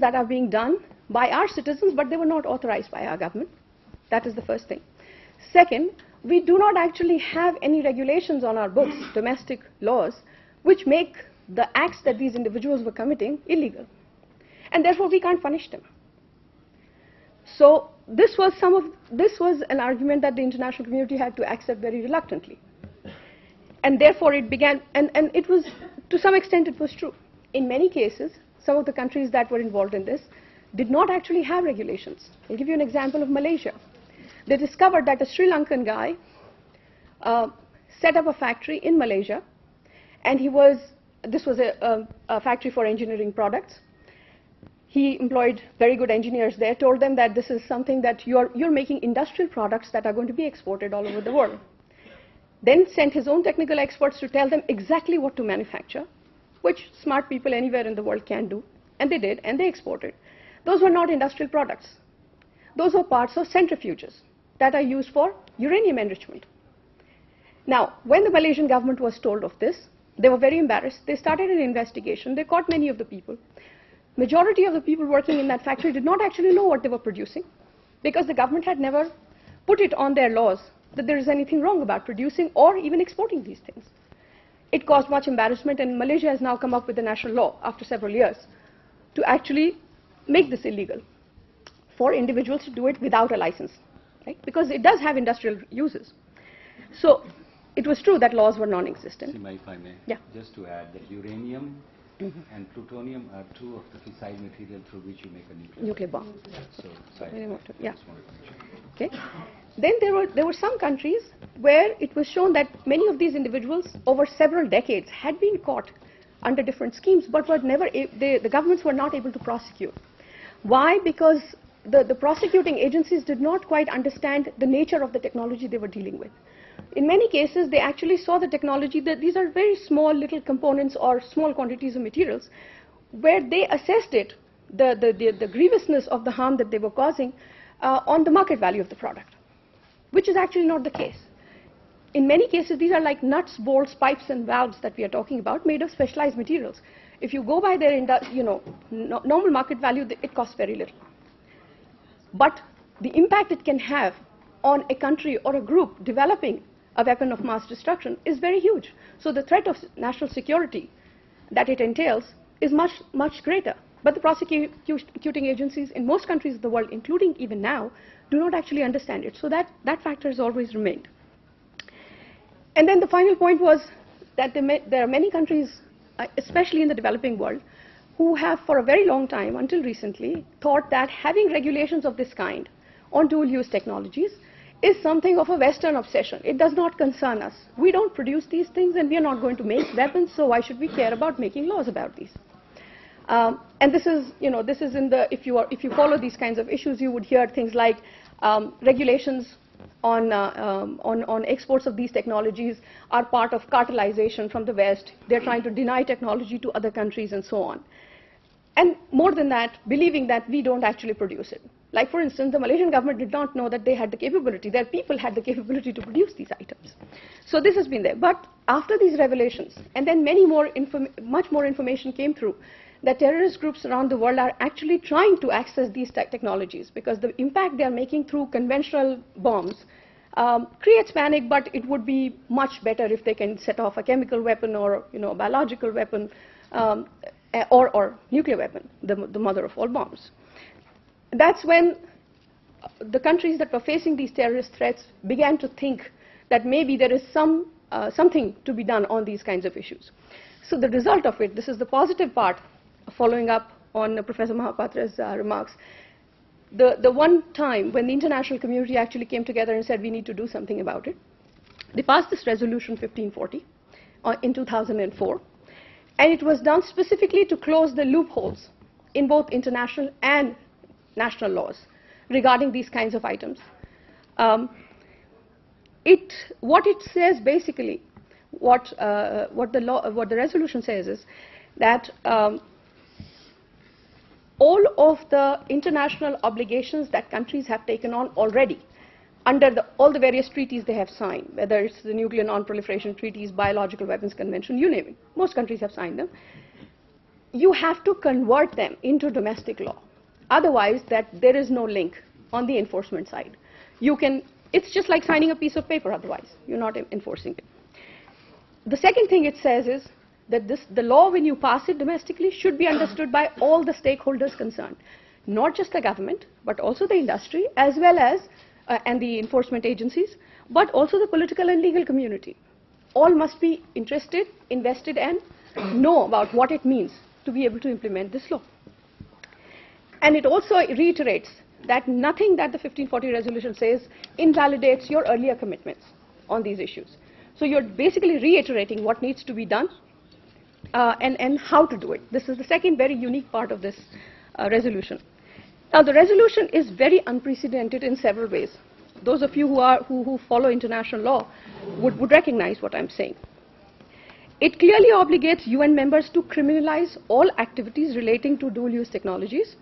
that are being done by our citizens, but they were not authorized by our government. That is the first thing. Second, we do not actually have any regulations on our books, domestic laws, which make the acts that these individuals were committing illegal. And therefore, we can't punish them. So this was an argument that the international community had to accept very reluctantly. And therefore, it began, and it was, to some extent, it was true. In many cases, some of the countries that were involved in this did not actually have regulations. I'll give you an example of Malaysia. They discovered that a Sri Lankan guy set up a factory in Malaysia, and this was a factory for engineering products. He employed very good engineers there, told them that this is something that you're making industrial products that are going to be exported all over the world. Then sent his own technical experts to tell them exactly what to manufacture, which smart people anywhere in the world can do. And they did, and they exported. Those were not industrial products. Those were parts of centrifuges that are used for uranium enrichment. Now, when the Malaysian government was told of this, they were very embarrassed. They started an investigation. They caught many of the people. Majority of the people working in that factory did not actually know what they were producing, because the government had never put it on their laws that there is anything wrong about producing or even exporting these things. It caused much embarrassment, and Malaysia has now come up with a national law after several years to actually make this illegal for individuals to do it without a license, right? Because it does have industrial uses. So it was true that laws were non-existent. If I may, yeah. Just to add that uranium and plutonium are two of the fissile materials through which you make a nuclear bomb. So, yeah. Okay. Then there were some countries where it was shown that many of these individuals over several decades had been caught under different schemes, but were never the governments were not able to prosecute. Why? Because the prosecuting agencies did not quite understand the nature of the technology they were dealing with. In many cases, they actually saw the technology that these are very small little components or small quantities of materials, where they assessed it, the grievousness of the harm that they were causing on the market value of the product, which is actually not the case. In many cases, these are like nuts, bolts, pipes, and valves that we are talking about, made of specialized materials. If you go by their normal market value, it costs very little. But the impact it can have on a country or a group developing a weapon of mass destruction is very huge. So the threat of national security that it entails is much, much greater. But the prosecuting agencies in most countries of the world, including even now, do not actually understand it. So that factor has always remained. And then the final point was that there are many countries, especially in the developing world, who have for a very long time, until recently, thought that having regulations of this kind on dual-use technologies is something of a Western obsession. It does not concern us. We don't produce these things, and we are not going to make weapons, so why should we care about making laws about these? And this is in the, if you follow these kinds of issues, you would hear things like regulations on exports of these technologies are part of cartelization from the West. They're trying to deny technology to other countries and so on. And more than that, believing that we don't actually produce it. Like, for instance, the Malaysian government did not know that they had the capability, their people had the capability to produce these items. So this has been there. But after these revelations, and then much more information came through, that terrorist groups around the world are actually trying to access these technologies, because the impact they are making through conventional bombs creates panic, but it would be much better if they can set off a chemical weapon or a biological weapon or nuclear weapon, the mother of all bombs. That's when the countries that were facing these terrorist threats began to think that maybe there is something to be done on these kinds of issues. So the result of it, this is the positive part, following up on Professor Mahapatra's remarks, the one time when the international community actually came together and said we need to do something about it, they passed this resolution 1540 in 2004, and it was done specifically to close the loopholes in both international and national laws regarding these kinds of items. What it says basically, what the resolution says is that all of the international obligations that countries have taken on already under all the various treaties they have signed, whether it's the Nuclear Non-Proliferation Treaties, Biological Weapons Convention, you name it, most countries have signed them. you have to convert them into domestic law. Otherwise, there is no link on the enforcement side. It's just like signing a piece of paper otherwise. You're not enforcing it. The second thing it says is that the law, when you pass it domestically, should be understood by all the stakeholders concerned, not just the government, but also the industry, as well as and the enforcement agencies, but also the political and legal community. All must be interested, invested, and know about what it means to be able to implement this law. And it also reiterates that nothing that the 1540 resolution says invalidates your earlier commitments on these issues. So you're basically reiterating what needs to be done and how to do it. This is the second very unique part of this resolution. Now, the resolution is very unprecedented in several ways. Those of you who follow international law would recognize what I'm saying. It clearly obligates UN members to criminalize all activities relating to dual-use technologies,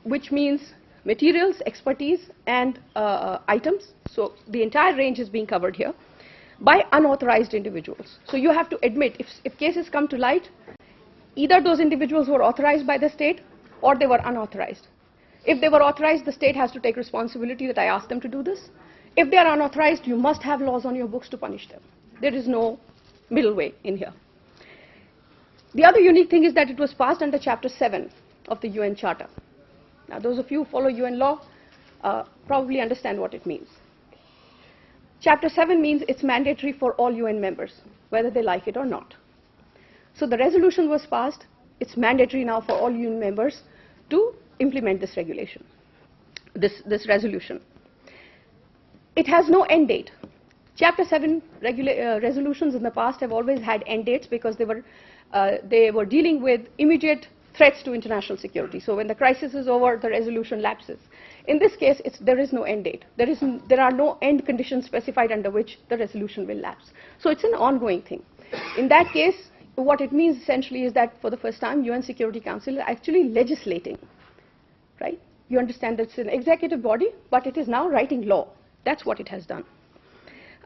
which means materials, expertise, and items. So the entire range is being covered here by unauthorized individuals. So you have to admit, if cases come to light, either those individuals were authorized by the state or they were unauthorized. If they were authorized, the state has to take responsibility that I asked them to do this. If they are unauthorized, you must have laws on your books to punish them. There is no middle way in here. The other unique thing is that it was passed under Chapter 7 of the UN Charter. Now, those of you who follow UN law probably understand what it means. Chapter 7 means it's mandatory for all UN members, whether they like it or not. So the resolution was passed. It's mandatory now for all UN members to implement this regulation, this resolution. It has no end date. Chapter 7 resolutions in the past have always had end dates because they were dealing with immediate threats to international security. So when the crisis is over, the resolution lapses. In this case, there is no end date. There are no end conditions specified under which the resolution will lapse. So it's an ongoing thing. In that case, what it means essentially is that for the first time, UN Security Council is actually legislating, right? You understand that it's an executive body, but it is now writing law. That's what it has done.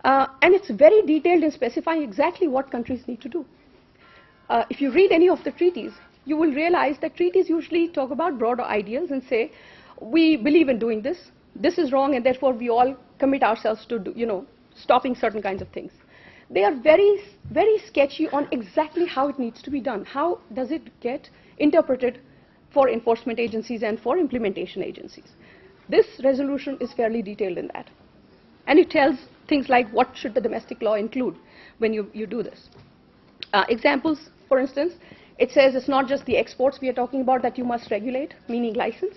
And it's very detailed in specifying exactly what countries need to do. If you read any of the treaties, you will realize that treaties usually talk about broader ideals and say, we believe in doing this, this is wrong, and therefore we all commit ourselves to stopping certain kinds of things. They are very, very sketchy on exactly how it needs to be done. How does it get interpreted for enforcement agencies and for implementation agencies? This resolution is fairly detailed in that. And it tells things like what should the domestic law include when you do this. Examples, for instance, it says it's not just the exports we are talking about that you must regulate, meaning license.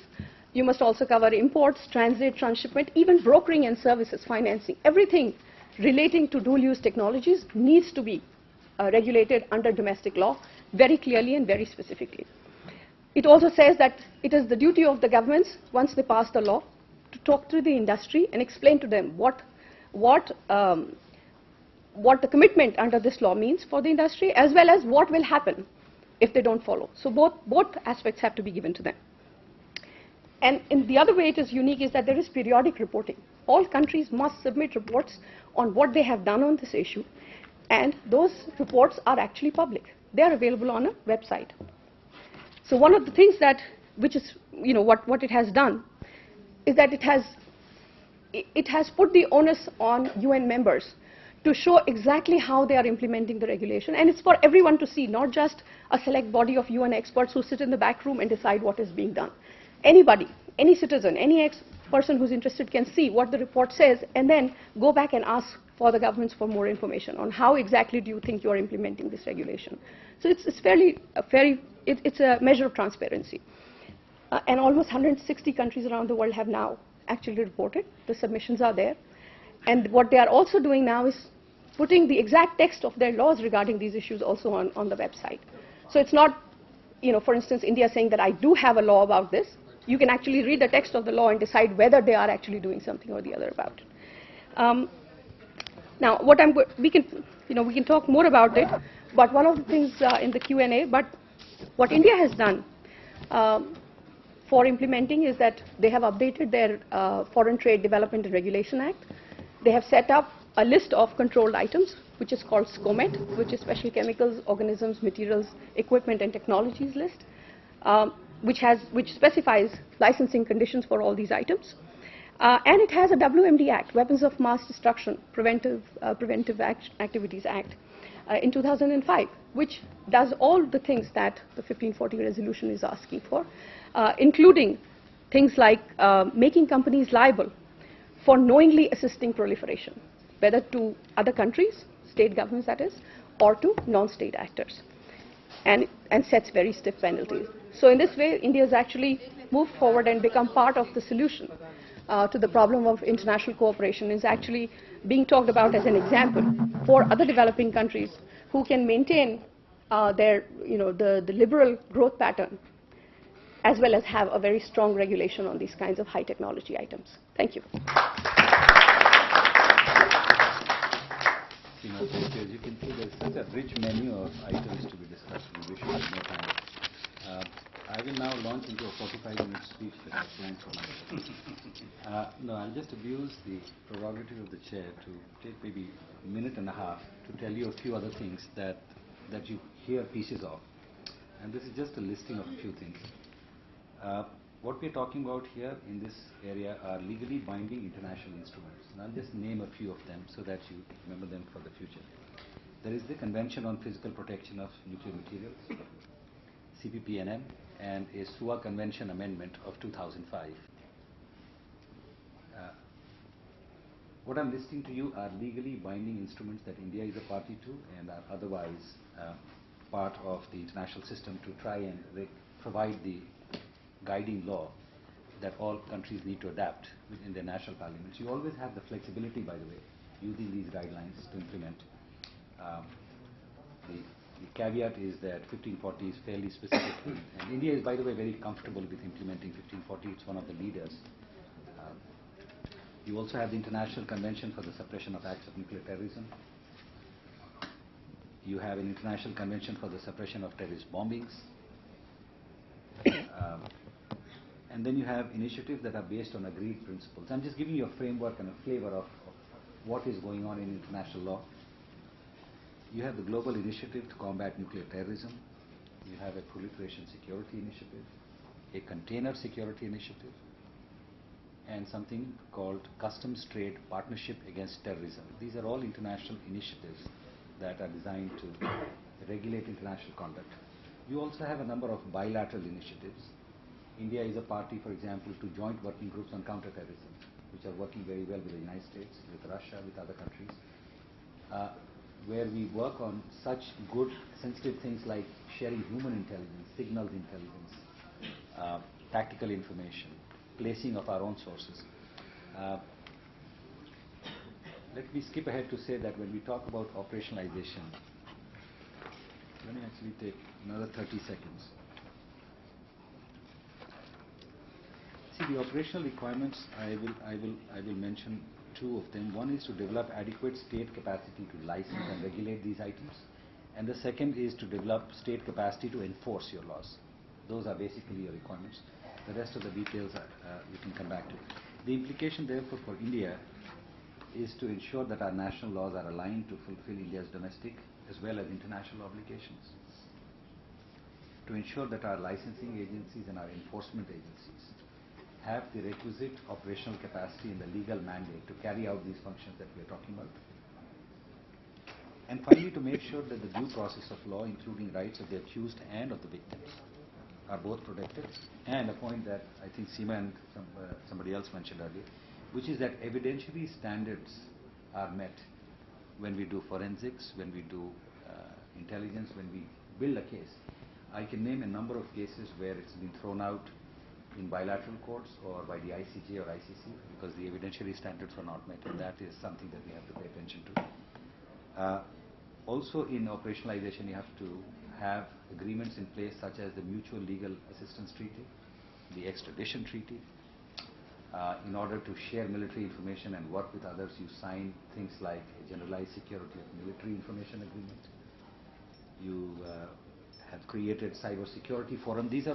You must also cover imports, transit, transshipment, even brokering and services, financing. Everything relating to dual-use technologies needs to be regulated under domestic law very clearly and very specifically. It also says that it is the duty of the governments, once they pass the law, to talk to the industry and explain to them what the commitment under this law means for the industry, as well as what will happen if they don't follow. So both aspects have to be given to them. And in the other way it is unique is that there is periodic reporting. All countries must submit reports on what they have done on this issue, and those reports are actually public. They are available on a website. So one of the things which is what it has done is that it has put the onus on UN members to show exactly how they are implementing the regulation, and it's for everyone to see, not just a select body of UN experts who sit in the back room and decide what is being done. Anybody, any citizen, any person who's interested can see what the report says and then go back and ask for the governments for more information on how exactly do you think you are implementing this regulation. So it's it's a measure of transparency. And almost 160 countries around the world have now actually reported. The submissions are there. And what they are also doing now is putting the exact text of their laws regarding these issues also on the website. So it's not, for instance, India saying that I do have a law about this. You can actually read the text of the law and decide whether they are actually doing something or the other about it. Now, we can talk more about it, but one of the things in the Q&A, but what India has done for implementing is that they have updated their Foreign Trade Development and Regulation Act. They have set up a list of controlled items, which is called SCOMET, which is Special Chemicals, Organisms, Materials, Equipment and Technologies list, which specifies licensing conditions for all these items. And it has a WMD Act, Weapons of Mass Destruction Preventive Activities Act, in 2005, which does all the things that the 1540 resolution is asking for, including things like making companies liable for knowingly assisting proliferation, whether to other countries, state governments that is, or to non-state actors, and sets very stiff penalties. So in this way, India has actually moved forward and become part of the solution to the problem of international cooperation. Is actually being talked about as an example for other developing countries who can maintain their, the liberal growth pattern, as well as have a very strong regulation on these kinds of high technology items. Thank you. As you can see, there is such a rich menu of items to be discussed. We wish we had more time. I will now launch into a 45-minute speech that I planned for myself. No, I'll just abuse the prerogative of the chair to take maybe a minute and a half to tell you a few other things that you hear pieces of. And this is just a listing of a few things. What we're talking about here in this area are legally binding international instruments. And I'll just name a few of them so that you remember them for the future. There is the Convention on Physical Protection of Nuclear Materials, CPPNM, and a SUA Convention Amendment of 2005. What I'm listing to you are legally binding instruments that India is a party to and are otherwise part of the international system to try and provide the guiding law that all countries need to adapt within their national parliaments. You always have the flexibility, by the way, using these guidelines to implement. The caveat is that 1540 is fairly specific, and India is, by the way, very comfortable with implementing 1540. It's one of the leaders. You also have the International Convention for the Suppression of Acts of Nuclear Terrorism. You have an International Convention for the Suppression of Terrorist Bombings. And then you have initiatives that are based on agreed principles. I'm just giving you a framework and a flavor of what is going on in international law. You have the Global Initiative to Combat Nuclear Terrorism. You have a Proliferation Security Initiative, a Container Security Initiative, and something called Customs Trade Partnership Against Terrorism. These are all international initiatives that are designed to regulate international conduct. You also have a number of bilateral initiatives. India is a party, for example, to joint working groups on counterterrorism, which are working very well with the United States, with Russia, with other countries, where we work on such good, sensitive things like sharing human intelligence, signals intelligence, tactical information, placing of our own sources. Let me skip ahead to say that when we talk about operationalization, let me actually take another 30 seconds. See, the operational requirements, I will mention two of them. One is to develop adequate state capacity to license and regulate these items, and the second is to develop state capacity to enforce your laws. Those are basically your requirements. The rest of the details we can come back to. The implication, therefore, for India is to ensure that our national laws are aligned to fulfill India's domestic as well as international obligations, to ensure that our licensing agencies and our enforcement agencies have the requisite operational capacity and the legal mandate to carry out these functions that we are talking about. And finally, to make sure that the due process of law, including rights of the accused and of the victims, are both protected. And a point that I think Seema and somebody else mentioned earlier, which is that evidentiary standards are met when we do forensics, when we do intelligence, when we build a case. I can name a number of cases where it's been thrown out in bilateral courts or by the ICJ or ICC because the evidentiary standards were not met, and that is something that we have to pay attention to. Also in operationalization, you have to have agreements in place such as the Mutual Legal Assistance Treaty, the Extradition Treaty. In order to share military information and work with others, you sign things like a Generalized Security of Military Information Agreement. You have created Cyber Security Forum. These are